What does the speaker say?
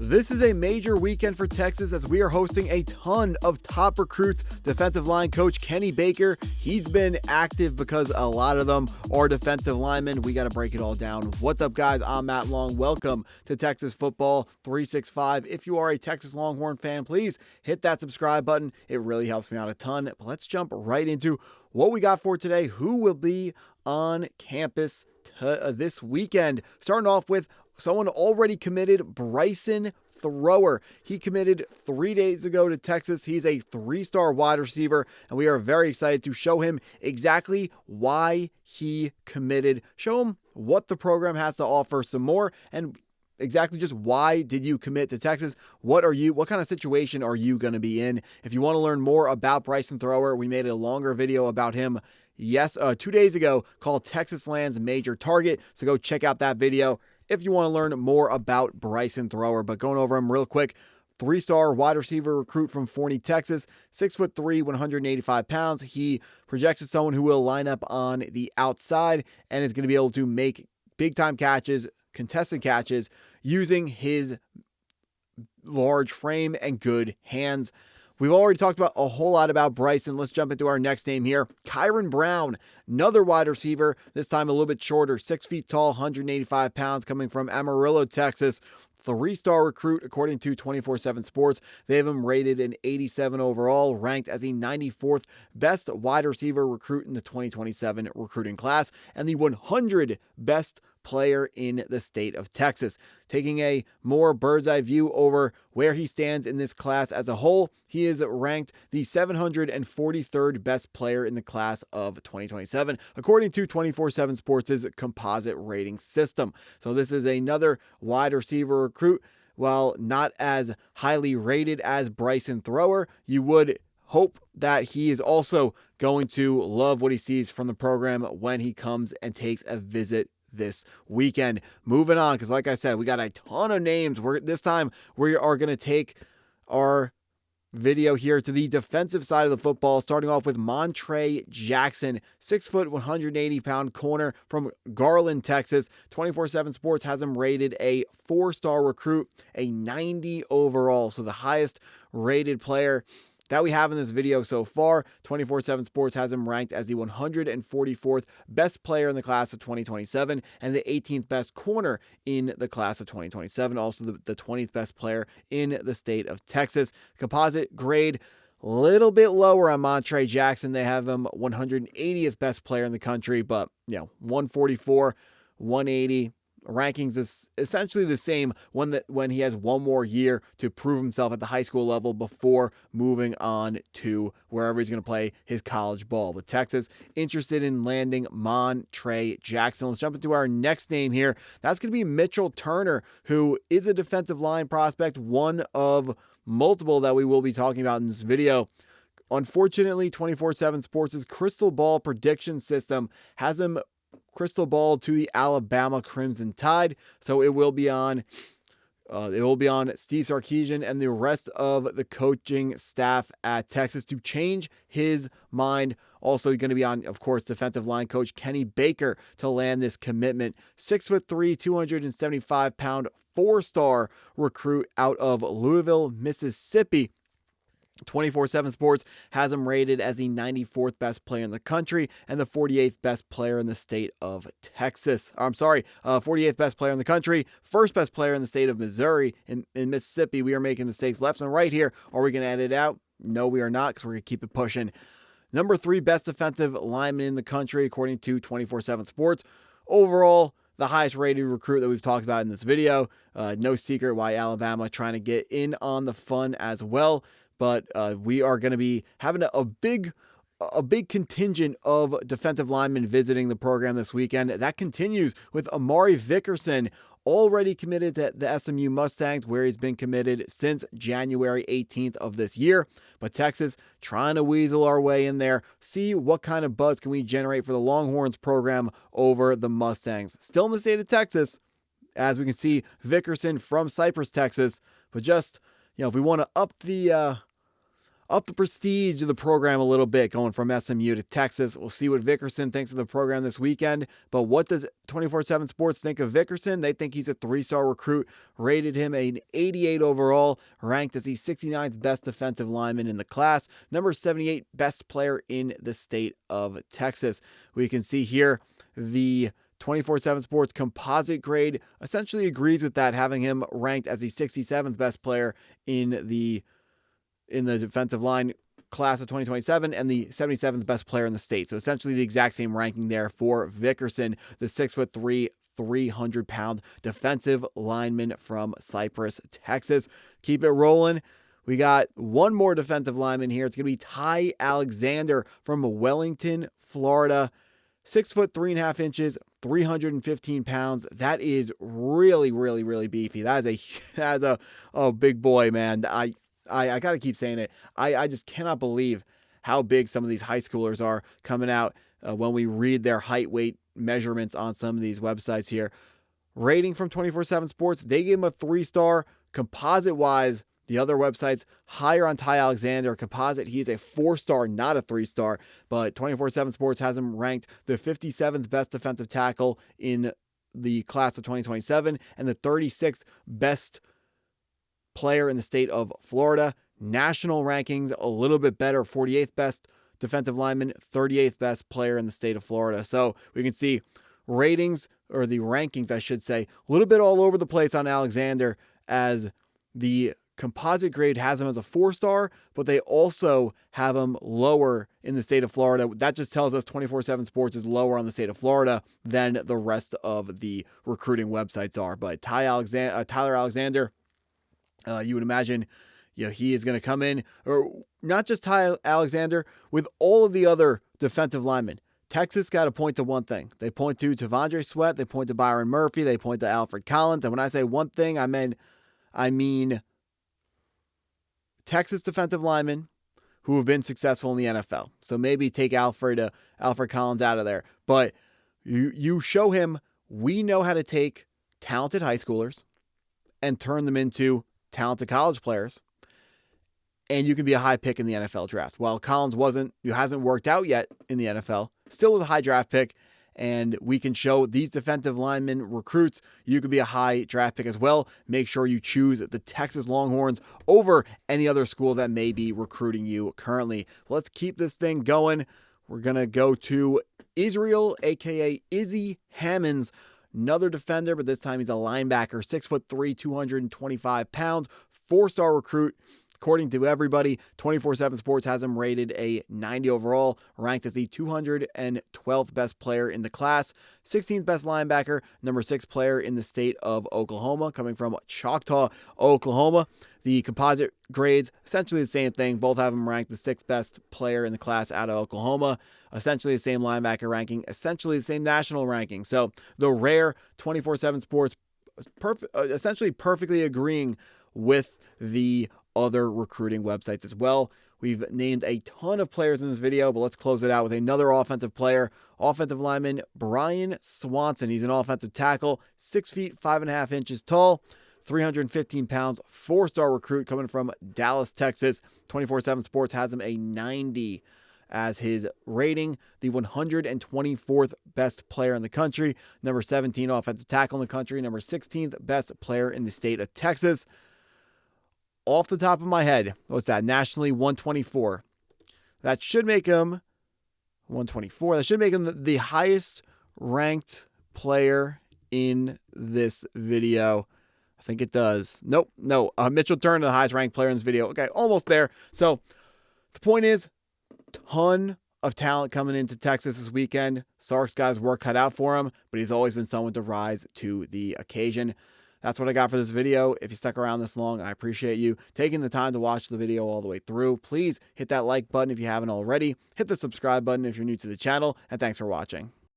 This is a major weekend for Texas as we are hosting a ton of top recruits. Defensive line coach Kenny Baker, he's been active because a lot of them are defensive linemen. We got to break it all down. What's up, guys? I'm Matt Long. Welcome to Texas Football 365. If you are a Texas Longhorn fan, please hit that subscribe button. It really helps me out a ton. But let's jump right into what we got for today. Who will be on campus this weekend? Starting off with someone already committed, Bryson Thrower. He committed 3 days ago to Texas. He's a 3-star wide receiver, and we are very excited to show him exactly why he committed, show him what the program has to offer some more, and exactly just why did you commit to Texas? What kind of situation are you going to be in? If you want to learn more about Bryson Thrower, we made a longer video about him 2 days ago called Texas Land's Major Target. So go check out that video if you want to learn more about Bryson Thrower. But going over him real quick, 3-star wide receiver recruit from Forney, Texas, 6'3", 185 pounds. He projects as someone who will line up on the outside and is going to be able to make big time catches, contested catches, using his large frame and good hands. We've already talked about a whole lot about Bryson. Let's jump into our next name here. Kyron Brown, another wide receiver, this time a little bit shorter, 6 feet tall, 185 pounds, coming from Amarillo, Texas. 3-star recruit, according to 24/7 Sports. They have him rated an 87 overall, ranked as the 94th best wide receiver recruit in the 2027 recruiting class, and the 100 best player in the state of Texas. Taking a more bird's eye view over where he stands in this class as a whole, he is ranked the 743rd best player in the class of 2027, according to 24/7 Sports' composite rating system. So this is another wide receiver recruit. While not as highly rated as Bryson Thrower, you would hope that he is also going to love what he sees from the program when he comes and takes a visit this weekend. Moving on, because like I said, we got a ton of names. This time we are going to take our video here to the defensive side of the football, starting off with Montre Jackson, 6 foot, 180 pound corner from Garland, Texas. 24/7 Sports has him rated a 4-star recruit, a 90 overall. So the highest rated player that we have in this video so far. 24/7 Sports has him ranked as the 144th best player in the class of 2027 and the 18th best corner in the class of 2027. Also the 20th best player in the state of Texas. Composite grade, a little bit lower on Montre Jackson. They have him 180th best player in the country, but 144, 180. Rankings is essentially the same when he has one more year to prove himself at the high school level before moving on to wherever he's going to play his college ball. But Texas interested in landing Montre Jackson. Let's jump into our next name here. That's going to be Mitchell Turner, who is a defensive line prospect, one of multiple that we will be talking about in this video. Unfortunately, 24/7 Sports' crystal ball prediction system has him crystal ball to the Alabama Crimson Tide. So it will be on Steve Sarkisian and the rest of the coaching staff at Texas to change his mind. Also going to be on, of course, defensive line coach Kenny Baker to land this commitment. 6'3", 275 pound, 4-star recruit out of Louisville, Mississippi. 24/7 Sports has him rated as the 94th best player in the country and the 48th best player in the state of Texas. 48th best player in the country, first best player in the state of Missouri. In Mississippi, we are making mistakes left and right here. Are we going to edit it out? No, we are not, because we're going to keep it pushing. Number 3 best defensive lineman in the country, according to 24/7 Sports. Overall, the highest rated recruit that we've talked about in this video. No secret why Alabama trying to get in on the fun as well. But we are going to be having a big contingent of defensive linemen visiting the program this weekend. That continues with Amari Vickerson, already committed to the SMU Mustangs, where he's been committed since January 18th of this year. But Texas trying to weasel our way in there, see what kind of buzz can we generate for the Longhorns program over the Mustangs. Still in the state of Texas, as we can see, Vickerson from Cypress, Texas. But just, if we want to up up the prestige of the program a little bit, going from SMU to Texas. We'll see what Vickerson thinks of the program this weekend. But what does 24/7 Sports think of Vickerson? They think he's a 3-star recruit, rated him an 88 overall, ranked as the 69th best defensive lineman in the class, number 78 best player in the state of Texas. We can see here the 24/7 Sports composite grade essentially agrees with that, having him ranked as the 67th best player in the defensive line class of 2027 and the 77th best player in the state. So essentially the exact same ranking there for Vickerson, the 6'3", 300-pound defensive lineman from Cypress, Texas. Keep it rolling. We got one more defensive lineman here. It's going to be Ty Alexander from Wellington, Florida. 6 foot 3.5 inches, 315 pounds. That is really, really, really beefy. That is a big boy, man. I got to keep saying it. I just cannot believe how big some of these high schoolers are coming out when we read their height, weight measurements on some of these websites here. Rating from 24/7 Sports, they gave him a 3-star. Composite-wise, the other websites higher on Ty Alexander. Composite, he's a 4-star, not a 3-star. But 24/7 Sports has him ranked the 57th best defensive tackle in the class of 2027 and the 36th best player in the state of Florida. National rankings a little bit better. 48th best defensive lineman, 38th best player in the state of Florida. So we can see ratings, or the rankings, I should say, a little bit all over the place on Alexander, as the composite grade has him as a 4-star, but they also have him lower in the state of Florida. That just tells us 24/7 Sports is lower on the state of Florida than the rest of the recruiting websites are. But Tyler Alexander, you would imagine, he is going to come in, or not just Ty Alexander, with all of the other defensive linemen. Texas got to point to one thing. They point to Tavondre Sweat. They point to Byron Murphy. They point to Alfred Collins. And when I say one thing, I mean Texas defensive linemen who have been successful in the NFL. So maybe take Alfred Collins out of there. But you show him, we know how to take talented high schoolers and turn them into talented college players, and you can be a high pick in the NFL draft. While Collins hasn't worked out yet in the NFL, still was a high draft pick, and we can show these defensive lineman recruits you could be a high draft pick as well. Make sure you choose the Texas Longhorns over any other school that may be recruiting you currently. Let's keep this thing going. We're going to go to Israel, aka Izzy Hammonds, another defender, but this time he's a linebacker, 6'3", 225 pounds, 4-star recruit. According to everybody, 24/7 Sports has him rated a 90 overall, ranked as the 212th best player in the class, 16th best linebacker, number 6 player in the state of Oklahoma, coming from Choctaw, Oklahoma. The composite grades, essentially the same thing. Both have him ranked the 6th best player in the class out of Oklahoma. Essentially the same linebacker ranking, essentially the same national ranking. So the rare 24/7 Sports essentially perfectly agreeing with the other recruiting websites as well. We've named a ton of players in this video, but let's close it out with another offensive player, offensive lineman Brian Swanson. He's an offensive tackle, 6 feet 5.5 inches tall, 315 pounds, 4-star recruit coming from Dallas, Texas. 24/7 Sports has him a 90 as his rating, the 124th best player in the country, number 17 offensive tackle in the country, number 16th best player in the state of Texas. Off the top of my head, what's that? Nationally, 124. That should make him 124. That should make him the highest ranked player in this video. I think it does. Nope. No. Mitchell Turner, the highest ranked player in this video. Okay, almost there. So the point is, ton of talent coming into Texas this weekend. Sark's got his work cut out for him, but he's always been someone to rise to the occasion. That's what I got for this video. If you stuck around this long, I appreciate you taking the time to watch the video all the way through. Please hit that like button if you haven't already. Hit the subscribe button if you're new to the channel, and thanks for watching.